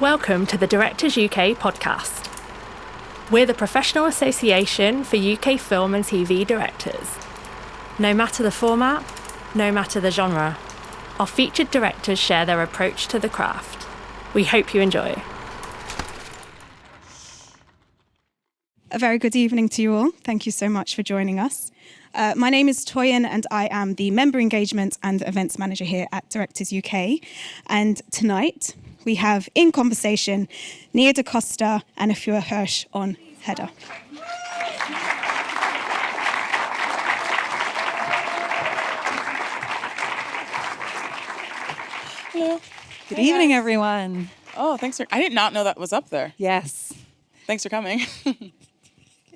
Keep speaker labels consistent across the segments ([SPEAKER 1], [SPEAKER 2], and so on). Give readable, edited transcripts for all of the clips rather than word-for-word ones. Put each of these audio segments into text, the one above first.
[SPEAKER 1] Welcome to the Directors UK podcast. We're the professional association for UK film and TV directors. No matter the format, no matter the genre, our featured directors share their approach to the craft. We hope you enjoy.
[SPEAKER 2] A very good evening to you all. Thank you so much for joining us. My name is Toyin and I am the Member Engagement and Events Manager here at Directors UK. And tonight we have in conversation Nia DaCosta and Afua Hirsch on Hedda.
[SPEAKER 3] Hello.
[SPEAKER 4] Good evening, everyone.
[SPEAKER 3] Oh, thanks I did not know that was up there.
[SPEAKER 4] Yes.
[SPEAKER 3] Thanks for coming.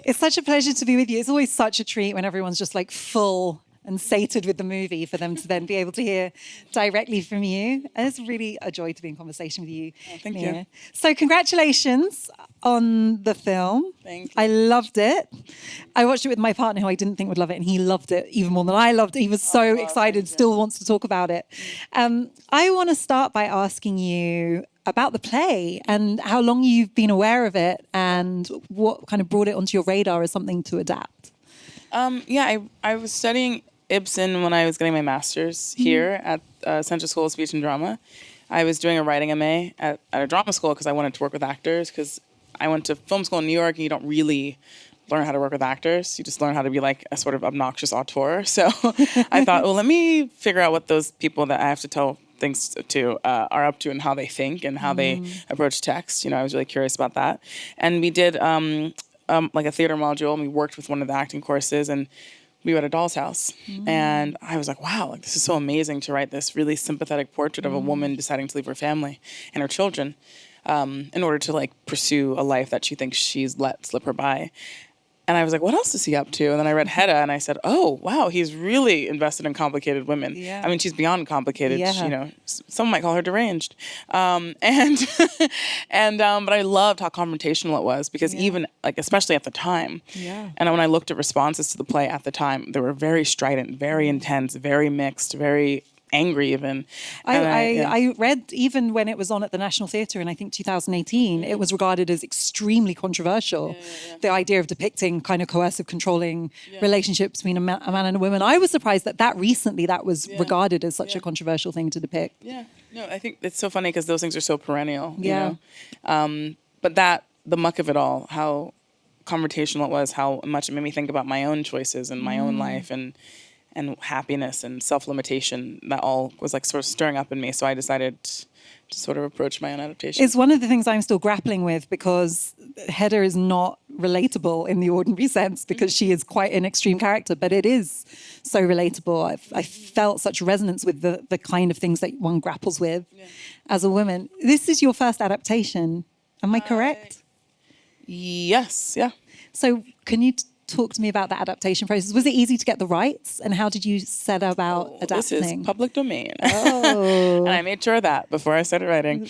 [SPEAKER 4] It's such a pleasure to be with you. It's always such a treat when everyone's just like full and sated with the movie for them to then be able to hear directly from you. And it's really a joy to be in conversation with you.
[SPEAKER 3] Oh, thank
[SPEAKER 4] Nia.
[SPEAKER 3] you.
[SPEAKER 4] So congratulations on the film.
[SPEAKER 3] Thank you.
[SPEAKER 4] I loved it. I watched it with my partner who I didn't think would love it, and he loved it even more than I loved it. He was so excited, still wants to talk about it. I want to start by asking you about the play and how long you've been aware of it and what kind of brought it onto your radar as something to adapt.
[SPEAKER 3] I was studying Ibsen when I was getting my master's here at Central School of Speech and Drama. I was doing a writing MA at a drama school because I wanted to work with actors, because I went to film school in New York and you don't really learn how to work with actors. You just learn how to be like a sort of obnoxious auteur. So I thought, well, let me figure out what those people that I have to tell things to are up to and how they think and how they approach text. You know, I was really curious about that. And we did like a theater module, and we worked with one of the acting courses, and we were at a doll's house. And I was like, wow, like, this is so amazing to write this really sympathetic portrait of a woman deciding to leave her family and her children in order to like pursue a life that she thinks she's let slip her by. And I was like, what else is he up to? And then I read Hedda and I said, oh, wow, he's really invested in complicated women. Yeah. I mean, she's beyond complicated. Yeah. You know, some might call her deranged. But I loved how confrontational it was, because even like, especially at the time. Yeah. And when I looked at responses to the play at the time, they were very strident, very intense, very mixed, very angry even.
[SPEAKER 4] I read even when it was on at the National Theatre in I think 2018, it was regarded as extremely controversial. The idea of depicting kind of coercive, controlling relationships between a man and a woman. I was surprised that recently that was regarded as such a controversial thing to depict.
[SPEAKER 3] Yeah, no, I think it's so funny because those things are so perennial, you know? But the muck of it all, how confrontational it was, how much it made me think about my own choices and my own life and happiness and self-limitation, that all was like sort of stirring up in me. So I decided to sort of approach my own adaptation.
[SPEAKER 4] It's one of the things I'm still grappling with, because Hedda is not relatable in the ordinary sense, because she is quite an extreme character, but it is so relatable. I felt such resonance with the kind of things that one grapples with as a woman. This is your first adaptation. Am I correct?
[SPEAKER 3] Yes, yeah.
[SPEAKER 4] So can you talk to me about that adaptation process? Was it easy to get the rights, and how did you set about adapting?
[SPEAKER 3] This is public domain.
[SPEAKER 4] Oh.
[SPEAKER 3] And I made sure of that before I started writing.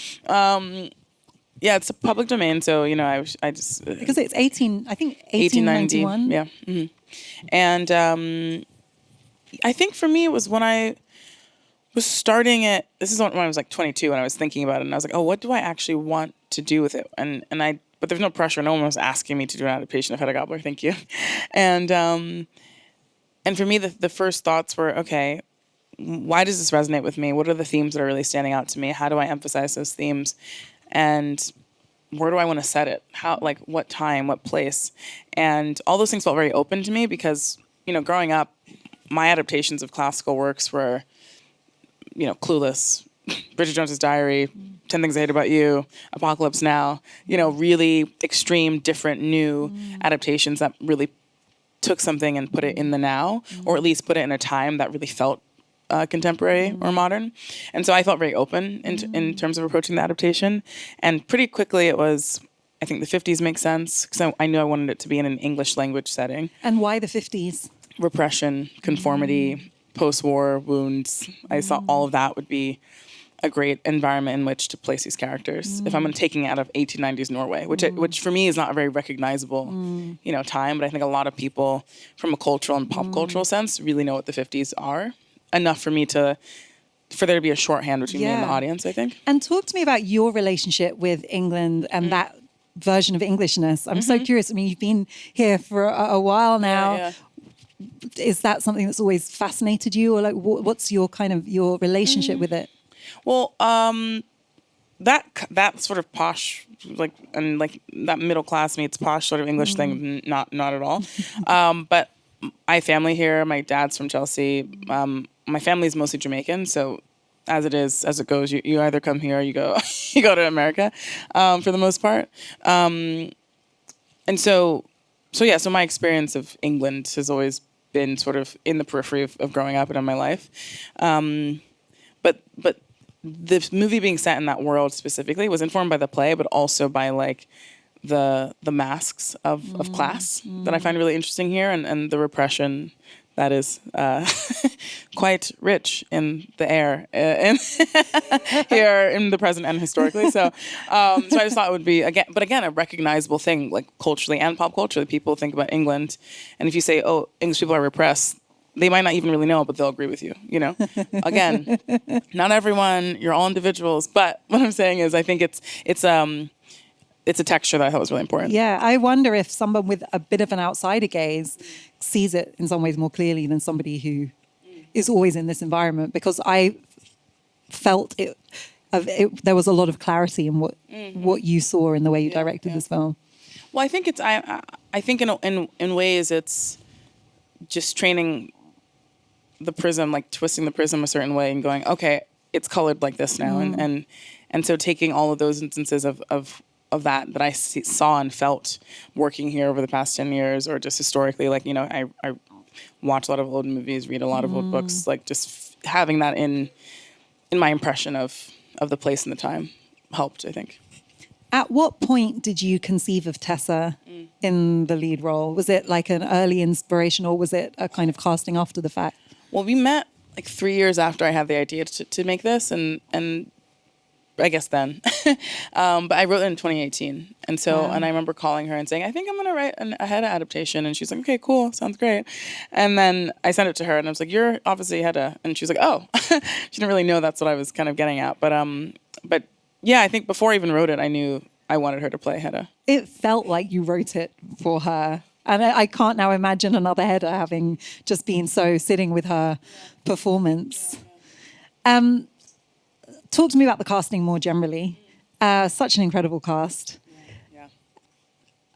[SPEAKER 3] It's a public domain, so you know, I just
[SPEAKER 4] because it's 1891.
[SPEAKER 3] Yeah, and I think for me it was when I was starting it. This is when I was like 22, and I was thinking about it, and I was like, oh, what do I actually want to do with it? But there's no pressure. No one was asking me to do an adaptation of Hedda Gabler. Thank you. And for me, the first thoughts were, okay, why does this resonate with me? What are the themes that are really standing out to me? How do I emphasize those themes? And where do I want to set it? How, like, what time, what place? And all those things felt very open to me because, you know, growing up, my adaptations of classical works were, you know, Clueless, Bridget Jones's Diary, 10 Things I Hate About You, Apocalypse Now, you know, really extreme, different, new adaptations that really took something and put it in the now, or at least put it in a time that really felt contemporary or modern. And so I felt very open in terms of approaching the adaptation. And pretty quickly it was, I think the 50s makes sense, because I knew I wanted it to be in an English language setting.
[SPEAKER 4] And why the 50s?
[SPEAKER 3] Repression, conformity, post-war wounds. I saw all of that would be a great environment in which to place these characters. If I'm taking it out of 1890s Norway, which for me is not a very recognizable, you know, time, but I think a lot of people from a cultural and pop cultural sense really know what the 50s are, enough for me to for there to be a shorthand between me and the audience, I think.
[SPEAKER 4] And talk to me about your relationship with England and that version of Englishness. I'm so curious. I mean, you've been here for a while now.
[SPEAKER 3] Yeah.
[SPEAKER 4] Is that something that's always fascinated you, or like what's your kind of your relationship with it?
[SPEAKER 3] Well, that sort of posh, like, and like that middle class meets posh sort of English thing, not at all. But I have family here. My dad's from Chelsea. My family is mostly Jamaican, so as it goes, you either come here or you go you go to America, for the most part. And so my experience of England has always been sort of in the periphery of growing up and in my life. But the movie being set in that world specifically was informed by the play, but also by like the masks of class that I find really interesting here, and the repression that is quite rich in the air here in the present and historically. So I just thought it would be again a recognizable thing, like culturally and pop culturally. People think about England, and if you say, "Oh, English people are repressed," they might not even really know, but they'll agree with you. You know, again, not everyone. You're all individuals, but what I'm saying is, I think it's a texture that I thought was really important.
[SPEAKER 4] Yeah, I wonder if someone with a bit of an outsider gaze sees it in some ways more clearly than somebody who is always in this environment, because I felt there was a lot of clarity in what you saw in the way you directed this film.
[SPEAKER 3] Well, I think I think in ways it's just training the prism, like twisting the prism a certain way and going, okay, it's colored like this now, and so taking all of those instances of that I saw and felt working here over the past 10 years, or just historically, like, you know, I watch a lot of old movies, read a lot of old books, like just having that in my impression of the place and the time helped, I think.
[SPEAKER 4] At what point did you conceive of Tessa in the lead role? Was it like an early inspiration, or was it a kind of casting after the fact?
[SPEAKER 3] Well, we met like 3 years after I had the idea to make this, and I guess then. But I wrote it in 2018. And so, and I remember calling her and saying, I think I'm going to write a Hedda adaptation. And she's like, okay, cool. Sounds great. And then I sent it to her and I was like, you're obviously Hedda. And she was like, oh, she didn't really know that's what I was kind of getting at. But yeah, I think before I even wrote it, I knew I wanted her to play Hedda.
[SPEAKER 4] It felt like you wrote it for her. And I can't now imagine another Hedda having just been so sitting with her performance. Talk to me about the casting more generally. Such an incredible cast.
[SPEAKER 3] Yeah.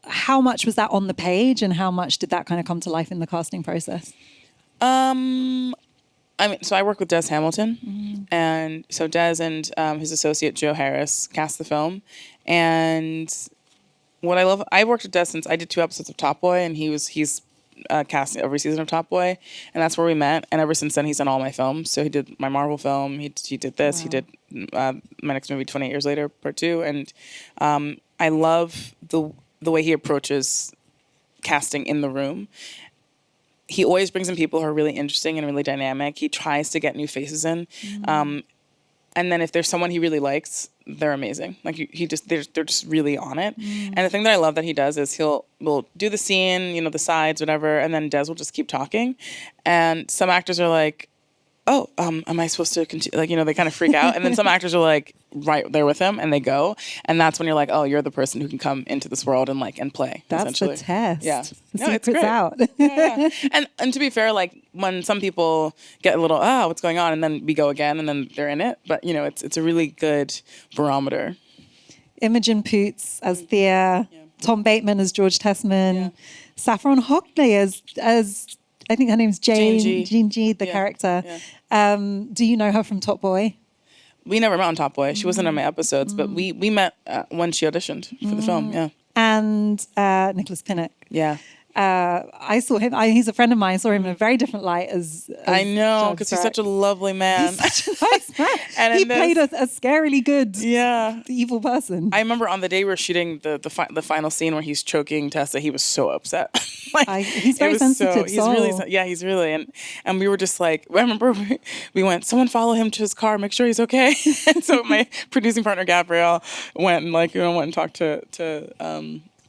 [SPEAKER 4] How much was that on the page, and how much did that kind of come to life in the casting process?
[SPEAKER 3] I mean, so I work with Des Hamilton, and so Des and his associate Joe Harris cast the film. And what I love, I worked with Des since I did 2 episodes of Top Boy, and he's casting every season of Top Boy, and that's where we met. And ever since then, he's done all my films. So he did my Marvel film. He did this. Wow. He did my next movie, 28 Years Later, Part 2. And I love the way he approaches casting in the room. He always brings in people who are really interesting and really dynamic. He tries to get new faces in. And then if there's someone he really likes, they're amazing. Like they're just really on it. And the thing that I love that he does is we'll do the scene, you know, the sides, whatever, and then Des will just keep talking. And some actors are like, oh, am I supposed to continue? Like, you know, they kind of freak out. And then some actors are like right there with him and they go. And that's when you're like, oh, you're the person who can come into this world and play.
[SPEAKER 4] That's the test.
[SPEAKER 3] Yeah.
[SPEAKER 4] The secret's out.
[SPEAKER 3] Yeah. And to be fair, like when some people get a little, what's going on? And then we go again and then they're in it. But, you know, it's a really good barometer.
[SPEAKER 4] Imogen Poots as Thea, Tom Bateman as George Tessman, Saffron Hockley as I think her name's Jean G, the character. Yeah. Do you know her from Top Boy?
[SPEAKER 3] We never met on Top Boy. She wasn't in my episodes, but we met when she auditioned for the film. Yeah.
[SPEAKER 4] And Nicholas Pinnock.
[SPEAKER 3] Yeah.
[SPEAKER 4] I saw him. He's a friend of mine. I saw him in a very different light as
[SPEAKER 3] I know, because he's such a lovely man.
[SPEAKER 4] He's such a nice man. And he played a scarily good evil person.
[SPEAKER 3] I remember on the day we were shooting the final scene where he's choking Tessa, he was so upset.
[SPEAKER 4] He's very sensitive.
[SPEAKER 3] He's really and we were just like, I remember we went, someone follow him to his car, make sure he's okay. And so my producing partner Gabrielle went and went and talked to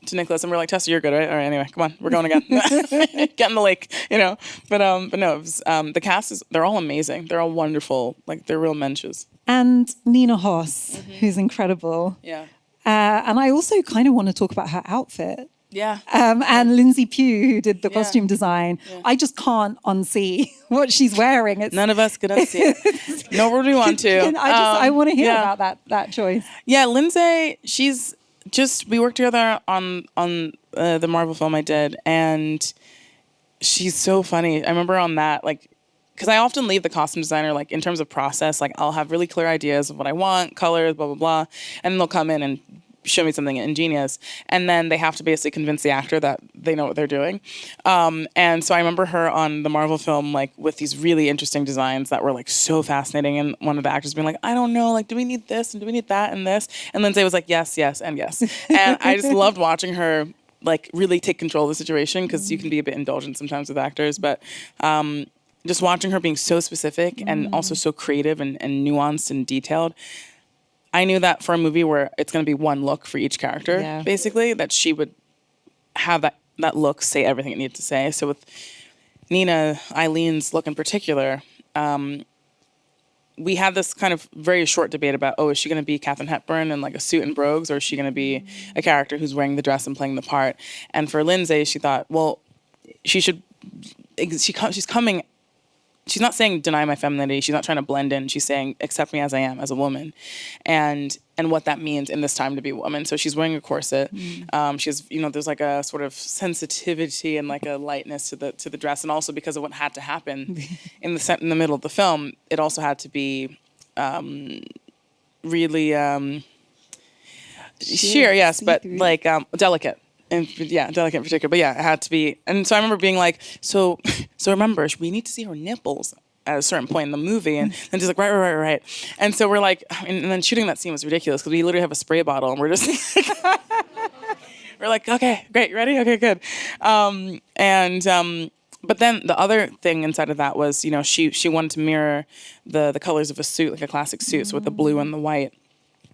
[SPEAKER 3] to Nicholas, and we're like, Tessa, you're good, right? All right, anyway, come on, we're going again. Get in the lake, you know. But no, it was, the cast they're all amazing. They're all wonderful. Like, they're real mensches.
[SPEAKER 4] And Nina Hoss, who's incredible.
[SPEAKER 3] Yeah.
[SPEAKER 4] And I also kind of want to talk about her outfit.
[SPEAKER 3] Yeah.
[SPEAKER 4] And Lindsay Pugh, who did the costume design.
[SPEAKER 3] Yeah.
[SPEAKER 4] I just can't unsee what she's wearing.
[SPEAKER 3] None of us could unsee it. Nor would we want to.
[SPEAKER 4] I want to hear about that choice.
[SPEAKER 3] Yeah, Lindsay, we worked together on the Marvel film I did, and she's so funny. I remember on that, like, because I often leave the costume designer, like, in terms of process, like, I'll have really clear ideas of what I want, colors, blah, blah, blah, and then they'll come in and show me something ingenious, and then they have to basically convince the actor that they know what they're doing. And so I remember her on the Marvel film, like, with these really interesting designs that were, like, so fascinating, and one of the actors being like, I don't know, like, do we need this, and do we need that, and this? And Lindsay was like, yes, yes, and yes. And I just loved watching her, like, really take control of the situation, because you can be a bit indulgent sometimes with actors, but just watching her being so specific and also so creative and nuanced and detailed, I knew that for a movie where it's going to be one look for each character, basically, that she would have that look say everything it needed to say. So with Eileen's look in particular, we had this kind of very short debate about, is she going to be Katharine Hepburn in like a suit and brogues, or is she going to be a character who's wearing the dress and playing the part? And for Lindsay, she thought, well, she's coming. She's not saying deny my femininity. She's not trying to blend in. She's saying accept me as I am, as a woman, and what that means in this time to be a woman. So she's wearing a corset. She's, there's like a sort of sensitivity and like a lightness to the dress, and also because of what had to happen in the middle of the film, it also had to be really sheer, yes, but like delicate. Delicate in particular. But yeah, it had to be. And so I remember being like, so remember, we need to see her nipples at a certain point in the movie. And then she's like, right. And so we're like, and then shooting that scene was ridiculous because we literally have a spray bottle and we're just we're like, okay, great, ready? Okay, good. But then the other thing inside of that was, she wanted to mirror the colors of a suit, like a classic suit, so with the blue and the white.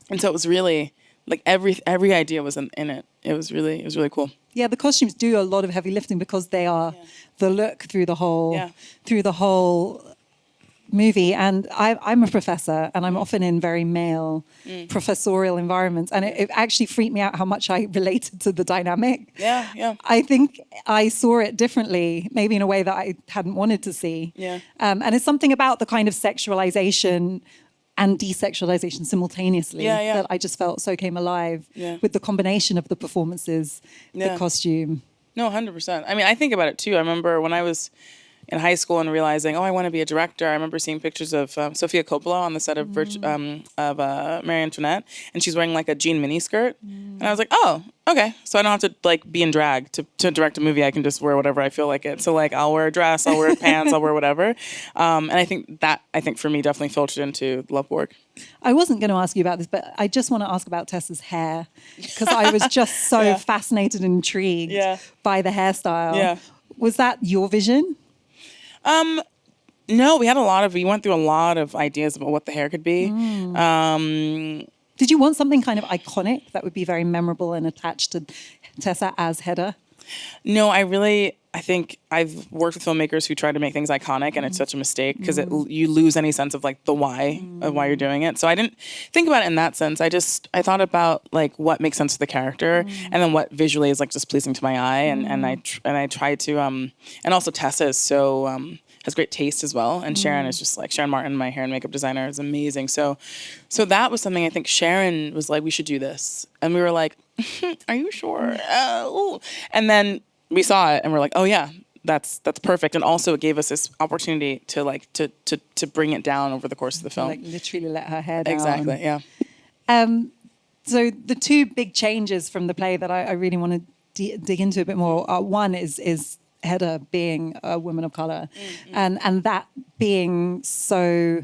[SPEAKER 3] And so it was really like every idea was in it. It was really cool.
[SPEAKER 4] Yeah, the costumes do a lot of heavy lifting because they are the look through the whole movie. And I'm a professor, and I'm often in very male professorial environments, and it actually freaked me out how much I related to the dynamic.
[SPEAKER 3] Yeah.
[SPEAKER 4] I think I saw it differently, maybe in a way that I hadn't wanted to see.
[SPEAKER 3] Yeah.
[SPEAKER 4] And it's something about the kind of sexualization and desexualization simultaneously that I just felt so came alive with the combination of the performances, the costume.
[SPEAKER 3] No, 100%. I mean, I think about it too. I remember when I was in high school and realizing, I want to be a director. I remember seeing pictures of Sofia Coppola on the set of Marie Antoinette, and she's wearing like a jean miniskirt. And I was like, oh, okay. So I don't have to like be in drag to direct a movie. I can just wear whatever I feel like it. So like I'll wear a dress, I'll wear pants, I'll wear whatever. And I think for me definitely filtered into love work.
[SPEAKER 4] I wasn't going to ask you about this, but I just want to ask about Tessa's hair because I was just so fascinated and intrigued by the hairstyle. Yeah. Was that your vision?
[SPEAKER 3] No, we went through a lot of ideas about what the hair could be.
[SPEAKER 4] Did you want something kind of iconic that would be very memorable and attached to Tessa as Hedda?
[SPEAKER 3] No, I think I've worked with filmmakers who try to make things iconic, and it's such a mistake because you lose any sense of like the why of why you're doing it. So I didn't think about it in that sense. I thought about like what makes sense for the character, and then what visually is like just pleasing to my eye, and I try to and also Tessa is so has great taste as well, and Sharon is just like Sharon Martin, my hair and makeup designer, is amazing. So that was something I think Sharon was like, we should do this, and we were like, are you sure? And then we saw it and we're like, oh yeah, that's perfect. And also it gave us this opportunity to like to bring it down over the course of the film.
[SPEAKER 4] Like literally let her hair down.
[SPEAKER 3] Exactly, yeah.
[SPEAKER 4] So the two big changes from the play that I really want to dig into a bit more. One is Hedda being a woman of color, and that being so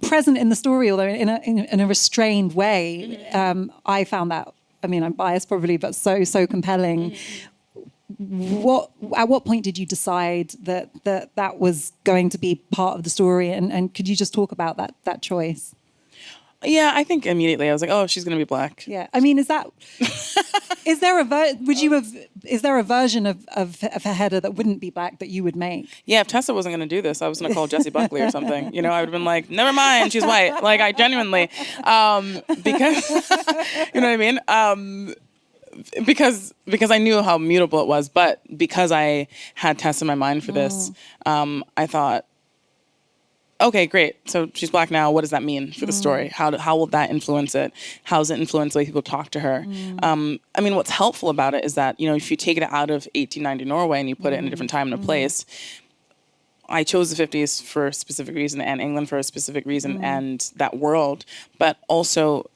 [SPEAKER 4] present in the story, although in a restrained way. I found that. I mean, I'm biased probably, but so compelling. At what point did you decide that was going to be part of the story, and could you just talk about that choice?
[SPEAKER 3] Yeah, I think immediately I was like, oh, she's going to be black.
[SPEAKER 4] Yeah. I mean, is there a version of Hedda that wouldn't be black that you would make?
[SPEAKER 3] Yeah, if Tessa wasn't going to do this, I was going to call Jessie Buckley or something. You know, I would have been like, never mind, she's white. Like, I genuinely, because, you know what I mean? Because I knew how mutable it was, but because I had Tess in my mind for this, I thought, okay, great. So she's black now. What does that mean for the story? How will that influence it? How does it influence the way people talk to her? I mean, what's helpful about it is that, you know, if you take it out of 1890 Norway and you put it in a different time and a place, I chose the 50s for a specific reason and England for a specific reason and that world, but also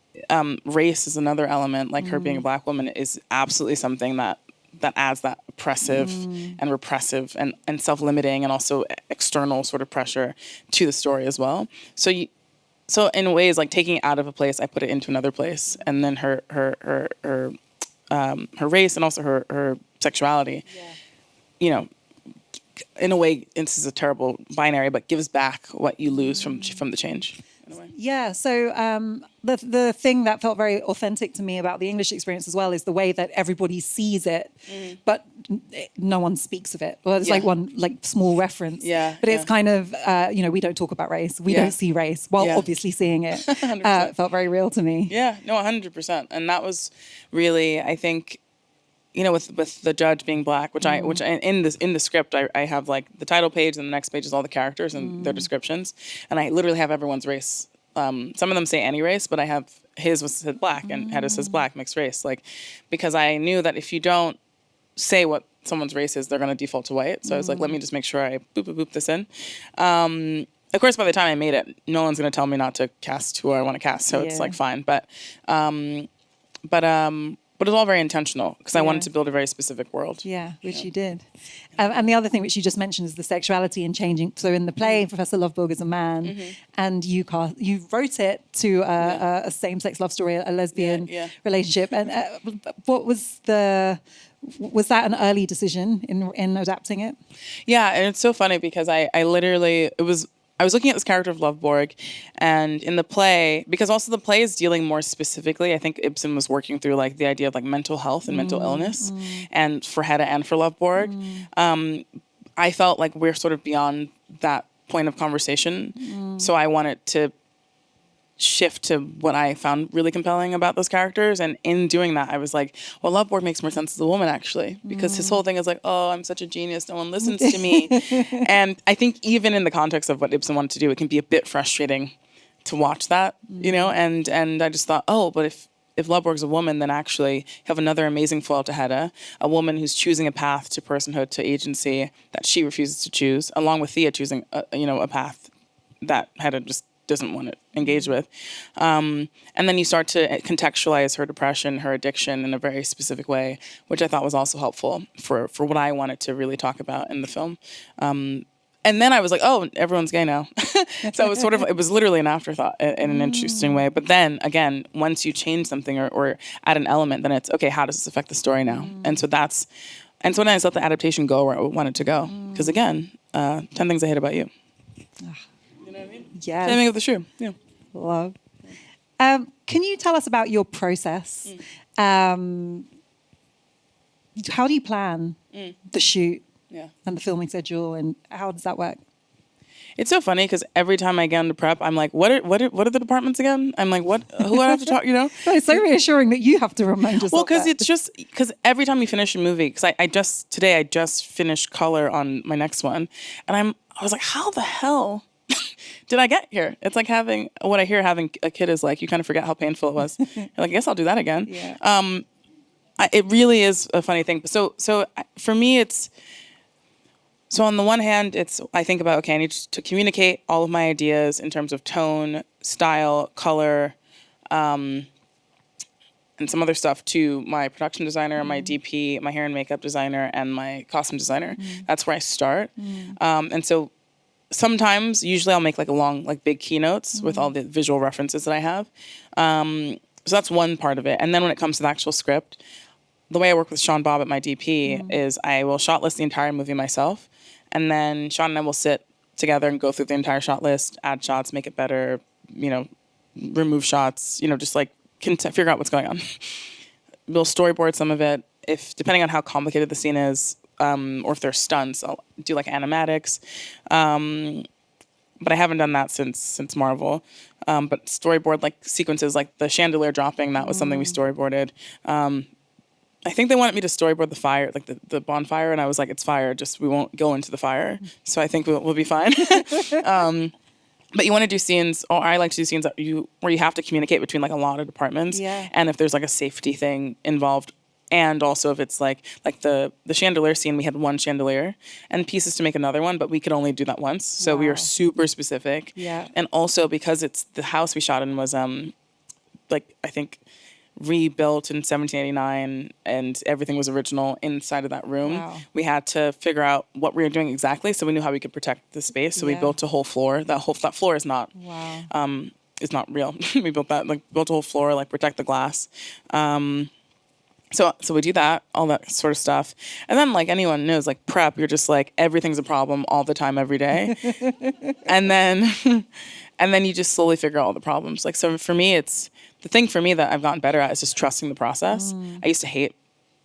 [SPEAKER 3] race is another element. Like her being a black woman is absolutely something that adds that oppressive and repressive and self-limiting and also external sort of pressure to the story as well. So in ways, like taking it out of a place, I put it into another place, and then her race and also her sexuality, you know, in a way, this is a terrible binary, but gives back what you lose from the change.
[SPEAKER 4] Yeah, so the thing that felt very authentic to me about the English experience as well is the way that everybody sees it, but no one speaks of it. Well, it's like one small reference.
[SPEAKER 3] Yeah,
[SPEAKER 4] but it's kind of, you know, we don't talk about race. We don't see race while obviously seeing it. It felt very real to me.
[SPEAKER 3] Yeah, no, 100%. And that was really, I think, you know, with the judge being black, which in the script I have like the title page and the next page is all the characters and their descriptions, and I literally have everyone's race. Some of them say any race, but I have said black and Hedda says black, mixed race, like, because I knew that if you don't say what someone's race is, they're going to default to white. So I was like, let me just make sure I boop this in. Of course, by the time I made it, no one's going to tell me not to cast who I want to cast, so it's like fine. But it was all very intentional because I wanted to build a very specific world.
[SPEAKER 4] Yeah, which you did. And the other thing which you just mentioned is the sexuality and changing. So in the play, Professor Lovborg is a man, and you wrote it to a same-sex love story, a lesbian relationship. And was that an early decision in adapting it?
[SPEAKER 3] Yeah, and it's so funny because I was looking at this character of Lovborg, and in the play, because also the play is dealing more specifically, I think Ibsen was working through like the idea of like mental health and mental illness, and for Hedda and for Lovborg, I felt like we're sort of beyond that point of conversation, so I wanted to shift to what I found really compelling about those characters. And in doing that, I was like, well, Lovborg makes more sense as a woman, actually, because his whole thing is like, oh, I'm such a genius, no one listens to me. And I think even in the context of what Ibsen wanted to do, it can be a bit frustrating to watch that, you know? And I just thought, oh, but if Lovborg's a woman, then actually you have another amazing foil to Hedda, a woman who's choosing a path to personhood, to agency that she refuses to choose, along with Thea choosing a path that Hedda just doesn't want to engage with. And then you start to contextualize her depression, her addiction in a very specific way, which I thought was also helpful for what I wanted to really talk about in the film. And then I was like, oh, everyone's gay now. So it was literally an afterthought in an interesting way. But then again, once you change something or add an element, then it's, okay, how does this affect the story now? And so then I let the adaptation go where I wanted to go. Because again, 10 Things I Hate About You.
[SPEAKER 4] Yes.
[SPEAKER 3] Same of the shoe. Yeah.
[SPEAKER 4] Love. Can you tell us about your process? How do you plan the shoot and the filming schedule, and how does that work?
[SPEAKER 3] It's so funny because every time I get into prep, I'm like, what are the departments again? I'm like, who do I have to talk, you know?
[SPEAKER 4] But it's so reassuring that you have to remind yourself.
[SPEAKER 3] Well, because every time you finish a movie, because I just finished color on my next one, and I was like, how the hell did I get here? It's like having a kid is like, you kind of forget how painful it was. You're like, I guess I'll do that again. Yeah. It really is a funny thing. So for me, so on the one hand, I think about, okay, I need to communicate all of my ideas in terms of tone, style, color, and some other stuff to my production designer, my DP, my hair and makeup designer, and my costume designer. That's where I start. And so sometimes, usually I'll make like a long, like big keynotes with all the visual references that I have. So that's one part of it. And then when it comes to the actual script, the way I work with Sean Bob at my DP is I will shot list the entire movie myself. And then Sean and I will sit together and go through the entire shot list, add shots, make it better, remove shots, just like figure out what's going on. We'll storyboard some of it. If depending on how complicated the scene is, or if there's stunts, I'll do like animatics. But I haven't done that since Marvel. But storyboard like sequences, like the chandelier dropping, that was something we storyboarded. I think they wanted me to storyboard the fire, like the bonfire, and I was like, it's fire, just we won't go into the fire. So I think we'll be fine. But you want to do scenes, or I like to do scenes where you have to communicate between like a lot of departments.
[SPEAKER 4] Yeah.
[SPEAKER 3] And if there's like a safety thing involved, and also if it's like the chandelier scene, we had one chandelier and pieces to make another one, but we could only do that once. So we were super specific.
[SPEAKER 4] Yeah.
[SPEAKER 3] And also because it's the house we shot in was like I think rebuilt in 1789 and everything was original inside of that room.
[SPEAKER 4] Wow.
[SPEAKER 3] We had to figure out what we were doing exactly so we knew how we could protect the space. So we built a whole floor. That floor is not is not real. We built a whole floor, like protect the glass. So we do that, all that sort of stuff. And then like anyone knows, like prep, you're just like everything's a problem all the time, every day. and then you just slowly figure out all the problems. Like, so for me, the thing for me that I've gotten better at is just trusting the process. I used to hate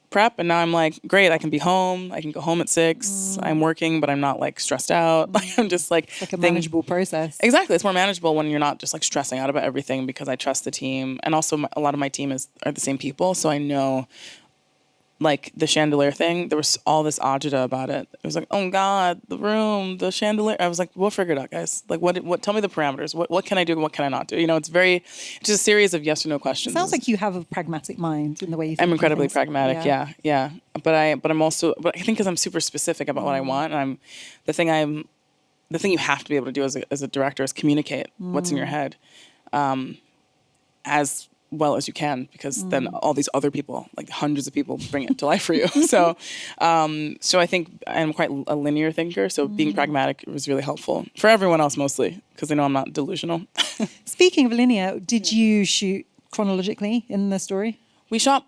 [SPEAKER 3] prep, and now I'm like, great, I can be home. I can go home at 6. I'm working, but I'm not like stressed out. Like I'm just like
[SPEAKER 4] It's like a manageable process.
[SPEAKER 3] Exactly, it's more manageable when you're not just like stressing out about everything because I trust the team, and also a lot of my team are the same people, so I know. Like the chandelier thing, there was all this agita about it. It was like, oh God, the room, the chandelier. I was like, we'll figure it out, guys. Like, what? Tell me the parameters. What can I do? What can I not do? It's just a series of yes or no questions.
[SPEAKER 4] It sounds like you have a pragmatic mind in the way you think.
[SPEAKER 3] I'm incredibly
[SPEAKER 4] of things.
[SPEAKER 3] pragmatic. Yeah. But I think because I'm super specific about what I want, and the thing you have to be able to do as a director is communicate what's in your head, as well as you can, because then all these other people, like hundreds of people, bring it to life for you. So I think I'm quite a linear thinker. So being pragmatic was really helpful for everyone else, mostly because they know I'm not delusional.
[SPEAKER 4] Speaking of linear, did you shoot chronologically in the story?
[SPEAKER 3] We shot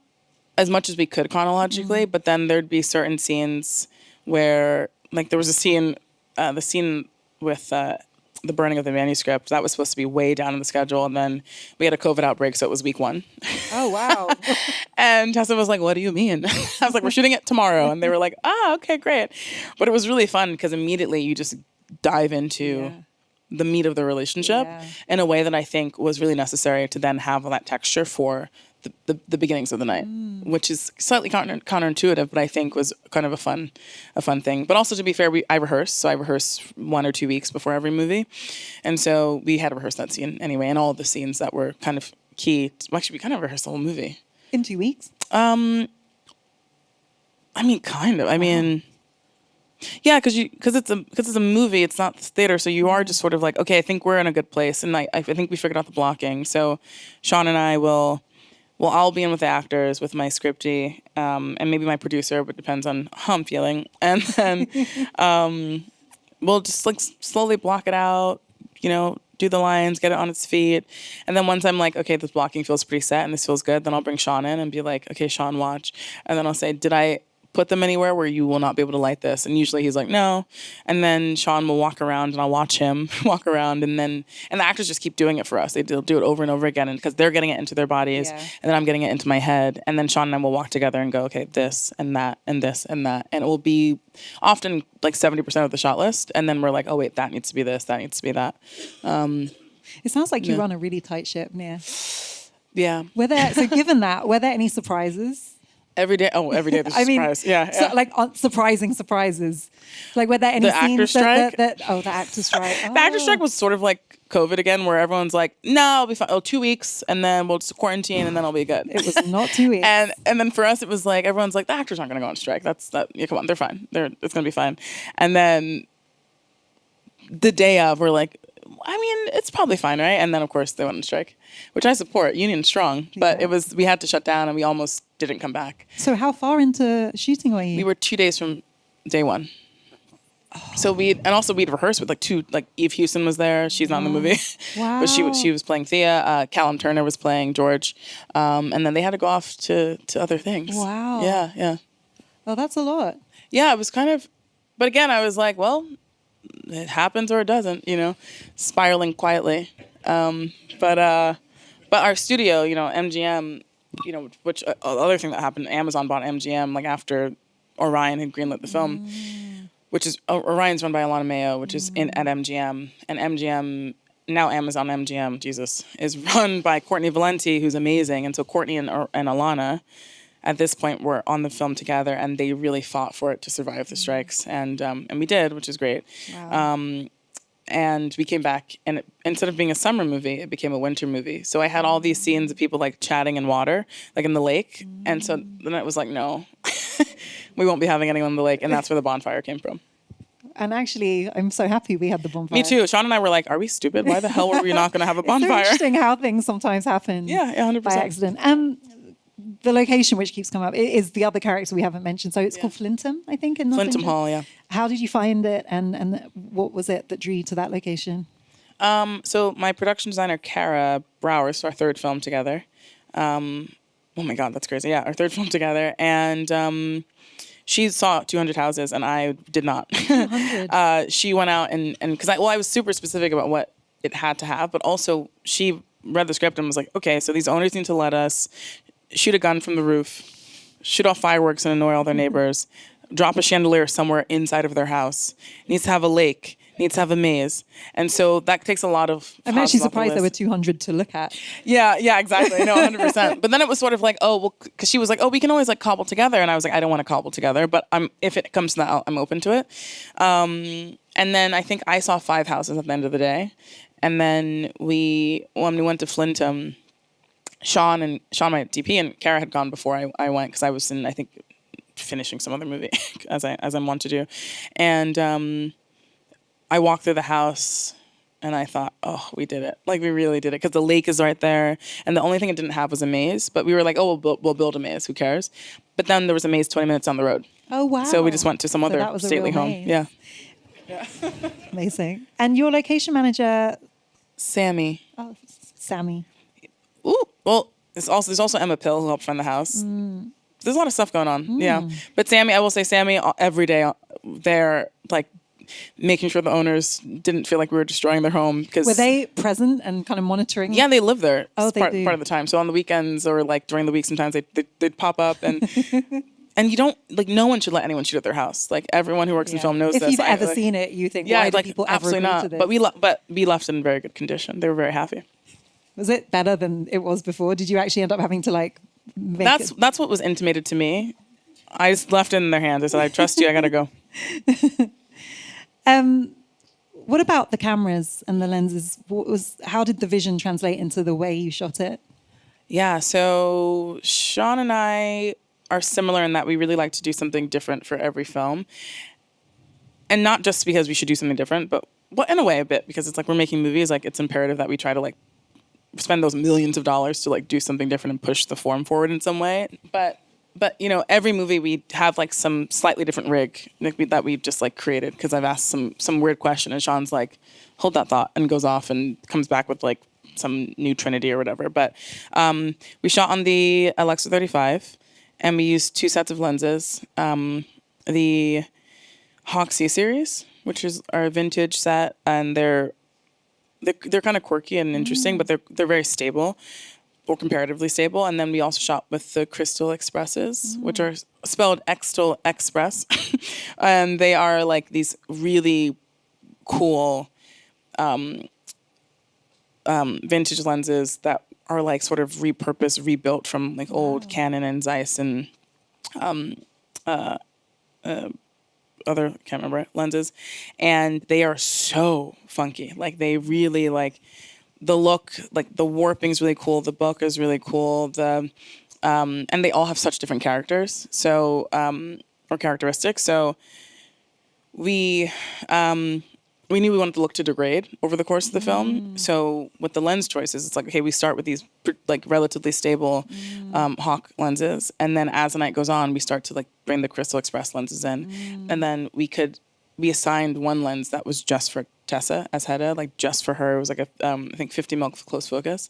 [SPEAKER 3] as much as we could chronologically, but then there'd be certain scenes where, like, there was a scene, the scene with the burning of the manuscript, that was supposed to be way down in the schedule, and then we had a COVID outbreak, so it was week 1.
[SPEAKER 4] Oh, wow.
[SPEAKER 3] And Tessa was like, what do you mean? I was like, we're shooting it tomorrow. And they were like, okay, great. But it was really fun because immediately you just dive into the meat of the relationship in a way that I think was really necessary to then have all that texture for the beginnings of the night, which is slightly counterintuitive, but I think was kind of a fun thing. But also, to be fair, I rehearse. So I rehearse 1 or 2 weeks before every movie. And so we had to rehearse that scene anyway, and all the scenes that were kind of key. Actually, we kind of rehearsed the whole movie.
[SPEAKER 4] In 2 weeks?
[SPEAKER 3] I mean, kind of. I mean, yeah, because it's a movie, it's not theater, so you are just sort of like, okay, I think we're in a good place, and I think we figured out the blocking. So Sean and I I'll be in with the actors, with my scriptie, and maybe my producer, but depends on how I'm feeling. And then we'll just like slowly block it out, do the lines, get it on its feet. And then once I'm like, okay, this blocking feels pretty set and this feels good, then I'll bring Sean in and be like, okay, Sean, watch. And then I'll say, did I put them anywhere where you will not be able to light this? And usually he's like, no. And then Sean will walk around and I'll watch him walk around, and the actors just keep doing it for us. They'll do it over and over again, and because they're getting it into their bodies, and then I'm getting it into my head, and then Sean and I will walk together and go, okay, this and that and this and that, and it will be often like 70% of the shot list, and then we're like, oh wait, that needs to be this, that needs to be that.
[SPEAKER 4] It sounds like you run a really tight ship, Nia.
[SPEAKER 3] Yeah.
[SPEAKER 4] Given that, were there any surprises?
[SPEAKER 3] Every day there's a surprise. Yeah.
[SPEAKER 4] So, like surprising surprises. Like, were there any
[SPEAKER 3] the
[SPEAKER 4] scenes
[SPEAKER 3] actor strike?
[SPEAKER 4] the actor strike.
[SPEAKER 3] The actor strike was sort of like COVID again, where everyone's like, no, I'll be fine. 2 weeks, and then we'll just quarantine, and then I'll be good.
[SPEAKER 4] It was not 2 weeks.
[SPEAKER 3] and then for us, it was like, everyone's like, the actors aren't going to go on strike. Yeah, come on, they're fine. It's going to be fine. And then the day of, we're like, I mean, it's probably fine, right? And then, of course, they went on strike, which I support. Union strong. But we had to shut down, and we almost didn't come back.
[SPEAKER 4] So how far into shooting were you?
[SPEAKER 3] We were 2 days from day 1. Oh. So we'd rehearsed with Eve Houston was there. She's not in the movie.
[SPEAKER 4] Wow.
[SPEAKER 3] But she was playing Thea. Callum Turner was playing George. And then they had to go off to other things.
[SPEAKER 4] Wow.
[SPEAKER 3] Yeah.
[SPEAKER 4] Oh, that's a lot.
[SPEAKER 3] Yeah, it was kind of, but again, I was like, well, it happens or it doesn't, spiraling quietly. But our studio, MGM, which other thing that happened, Amazon bought MGM like after Orion had greenlit the film, which is Orion's run by Alana Mayo, which is at MGM, and MGM. Now Amazon MGM, Jesus, is run by Courtney Valenti, who's amazing. And so Courtney and Alana, at this point, were on the film together, and they really fought for it to survive the strikes. And we did, which is great.
[SPEAKER 4] Wow.
[SPEAKER 3] And we came back, and instead of being a summer movie, it became a winter movie. So I had all these scenes of people like chatting in water, like in the lake. And so then it was like, no, we won't be having anyone in the lake. And that's where the bonfire came from.
[SPEAKER 4] And actually, I'm so happy we had the bonfire.
[SPEAKER 3] Me too. Sean and I were like, are we stupid? Why the hell were we not going to have a bonfire?
[SPEAKER 4] It's so interesting how things sometimes happen.
[SPEAKER 3] Yeah, 100%.
[SPEAKER 4] By accident. The location which keeps coming up is the other character we haven't mentioned. So it's called Flintham, I think, in Nottingham.
[SPEAKER 3] Flintham Hall, yeah.
[SPEAKER 4] How did you find it, and what was it that drew you to that location?
[SPEAKER 3] So my production designer, Kara Brower, so our third film together. Oh my God, that's crazy. Yeah, our third film together. And she saw 200 houses, and I did not.
[SPEAKER 4] 200?
[SPEAKER 3] She went out and because I was super specific about what it had to have, but also she read the script and was like, okay, so these owners need to let us shoot a gun from the roof, shoot off fireworks and annoy all their neighbors, drop a chandelier somewhere inside of their house, needs to have a lake, needs to have a maze. And so that takes a lot of...
[SPEAKER 4] I'm actually surprised there were 200 to look at.
[SPEAKER 3] Yeah, exactly. No, 100%. But then it was sort of like, oh, well, because she was like, oh, we can always like cobble together. And I was like, I don't want to cobble together, but if it comes to that, I'm open to it. And then I think I saw 5 houses at the end of the day. And then when we went to Flintham, Sean, my DP, and Kara had gone before I went because I was in, I think, finishing some other movie as I'm wont to do. And I walked through the house and I thought, oh, we did it. Like, we really did it because the lake is right there. And the only thing it didn't have was a maze. But we were like, oh, we'll build a maze. Who cares? But then there was a maze 20 minutes down the road.
[SPEAKER 4] Oh, wow.
[SPEAKER 3] So we just went to some other stately home.
[SPEAKER 4] Maze.
[SPEAKER 3] Yeah.
[SPEAKER 4] Amazing. And your location manager?
[SPEAKER 3] Sammy.
[SPEAKER 4] Oh, Sammy.
[SPEAKER 3] Ooh, well, there's also Emma Pill who helped find the house. There's a lot of stuff going on, yeah. But Sammy, I will say, Sammy, every day there, like, making sure the owners didn't feel like we were destroying their home.
[SPEAKER 4] Were they present and kind of monitoring?
[SPEAKER 3] Yeah, they live there.
[SPEAKER 4] Oh,
[SPEAKER 3] part of the time. So on the weekends or like during the week, sometimes they'd pop up and. And you don't, like, no one should let anyone shoot at their house. Like, everyone who works in film knows
[SPEAKER 4] if
[SPEAKER 3] this.
[SPEAKER 4] If you've ever seen it, you think, why do people ever agree to this?
[SPEAKER 3] But we left in very good condition. They were very happy.
[SPEAKER 4] Was it better than it was before? Did you actually end up having to, like, make it?
[SPEAKER 3] That's what was intimated to me. I just left it in their hands. I said, I trust you. I got to go.
[SPEAKER 4] What about the cameras and the lenses? How did the vision translate into the way you shot it?
[SPEAKER 3] Yeah, so Sean and I are similar in that we really like to do something different for every film. And not just because we should do something different, but in a way a bit, because it's like we're making movies, like it's imperative that we try to like spend those millions of dollars to like do something different and push the form forward in some way. But every movie we have like some slightly different rig that we've just like created because I've asked some weird question and Sean's like, hold that thought, and goes off and comes back with like some new Trinity or whatever. But we shot on the Alexa 35 and we used 2 sets of lenses. The Hawk C series, which is our vintage set, and they're kind of quirky and interesting, but they're very stable. Or comparatively stable. And then we also shot with the Crystal Expresses, which are spelled Extal Express. And they are like these really cool vintage lenses that are like sort of repurposed, rebuilt from like old Canon and Zeiss and other, can't remember, lenses. And they are so funky. Like they really like... The look, like the warping's really cool. The book is really cool. And they all have such different characters, so or characteristics. So we knew we wanted to look to degrade over the course of the film. So with the lens choices, it's like, okay, we start with these like relatively stable Hawk lenses, and then as the night goes on, we start to like bring the Crystal Express lenses in, and then we assigned one lens that was just for Tessa as Hedda, like just for her. It was like a, I think 50 mil close focus,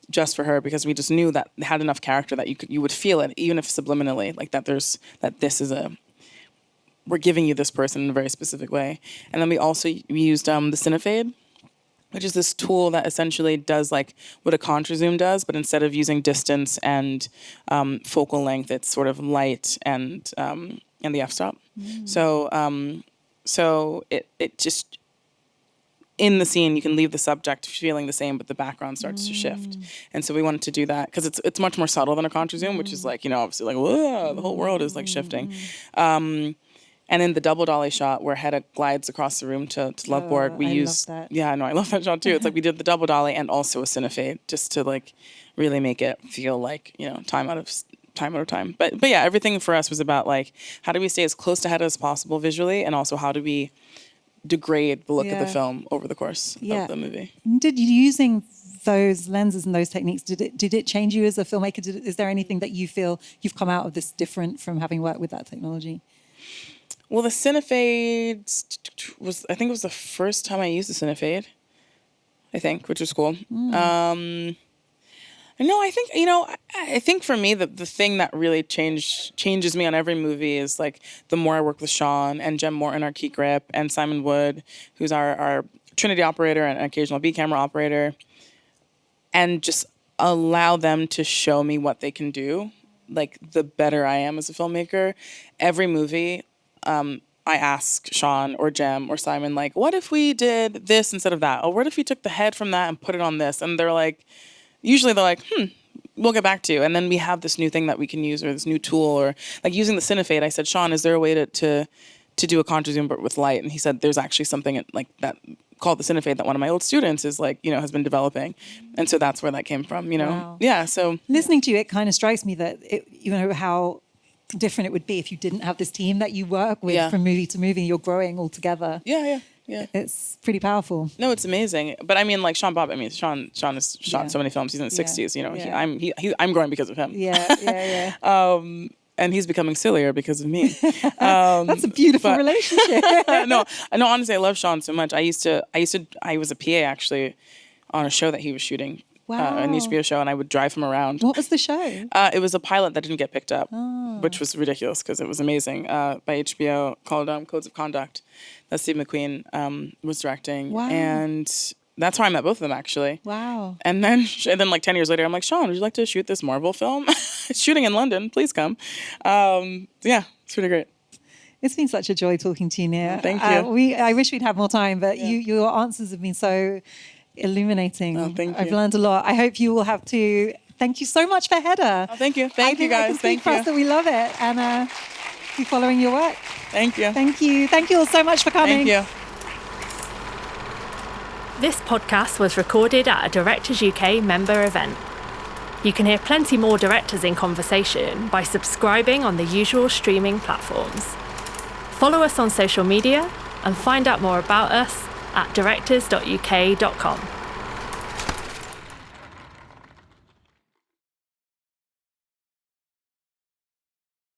[SPEAKER 3] just for her, because we just knew that it had enough character that you would feel it, even if subliminally, like that we're giving you this person in a very specific way. And then we used the Cinefade, which is this tool that essentially does like what a contra zoom does, but instead of using distance and focal length, it's sort of light and the f-stop. So it just, in the scene, you can leave the subject feeling the same, but the background starts to shift. And so we wanted to do that because it's much more subtle than a contra zoom, which is like, obviously like, whoa, the whole world is like shifting. And in the double dolly shot where Hedda glides across the room to Loveboard, we used, I love that shot too. It's like we did the double dolly and also a cinefade just to like really make it feel like, time out of time. But yeah, everything for us was about like, how do we stay as close to Hedda as possible visually, and also how do we degrade the look of the film over the course of the movie.
[SPEAKER 4] Did you, using those lenses and those techniques, did it change you as a filmmaker? Is there anything that you feel you've come out of this different from having worked with that technology?
[SPEAKER 3] Well, the cinefade was, I think it was the first time I used the cinefade, which was cool. No, I think, I think for me, the thing that really changes me on every movie is like the more I work with Sean and Jem Morton, our key grip, and Simon Wood, who's our Trinity operator and occasional B camera operator, and just allow them to show me what they can do, like the better I am as a filmmaker. Every movie, I ask Sean or Jem or Simon, like, what if we did this instead of that? Or what if we took the head from that and put it on this? And they're like, usually they're like, we'll get back to you. And then we have this new thing that we can use, or this new tool, or like using the cinefade. I said, Sean, is there a way to do a contra zoom but with light? And he said, there's actually something like that called the cinefade that one of my old students is like, has been developing. And so that's where that came from,
[SPEAKER 4] Wow.
[SPEAKER 3] Yeah, so.
[SPEAKER 4] Listening to you, it kind of strikes me that, how different it would be if you didn't have this team that you work with from movie to movie. You're growing all together.
[SPEAKER 3] Yeah.
[SPEAKER 4] It's pretty powerful.
[SPEAKER 3] No, it's amazing. But I mean, like Sean has shot so many films. He's in his 60s. I'm growing because of him.
[SPEAKER 4] Yeah.
[SPEAKER 3] And he's becoming sillier because of me.
[SPEAKER 4] That's a beautiful relationship.
[SPEAKER 3] No, honestly, I love Sean so much. I was a PA actually on a show that he was shooting.
[SPEAKER 4] Wow.
[SPEAKER 3] An HBO show, and I would drive him around.
[SPEAKER 4] What was the show?
[SPEAKER 3] It was a pilot that didn't get picked up, which was ridiculous because it was amazing, by HBO, called Codes of Conduct, that Steve McQueen was directing.
[SPEAKER 4] Wow.
[SPEAKER 3] And that's how I met both of them, actually.
[SPEAKER 4] Wow.
[SPEAKER 3] And then like 10 years later, I'm like, Sean, would you like to shoot this Marvel film? It's shooting in London. Please come. It's really great.
[SPEAKER 4] It's been such a joy talking to you, Nia.
[SPEAKER 3] Thank you.
[SPEAKER 4] I wish we'd have more time, but your answers have been so illuminating.
[SPEAKER 3] Oh, thank you.
[SPEAKER 4] I've learned a lot. I hope you will have to. Thank you so much for Hedda.
[SPEAKER 3] Oh, thank you. Thank you, guys.
[SPEAKER 4] Thank you. That we love it and be following your work.
[SPEAKER 3] Thank you.
[SPEAKER 4] Thank you. Thank you all so much for coming.
[SPEAKER 3] Thank you.
[SPEAKER 1] This podcast was recorded at a Directors UK member event. You can hear plenty more directors in conversation by subscribing on the usual streaming platforms. Follow us on social media and find out more about us at directors.uk.com.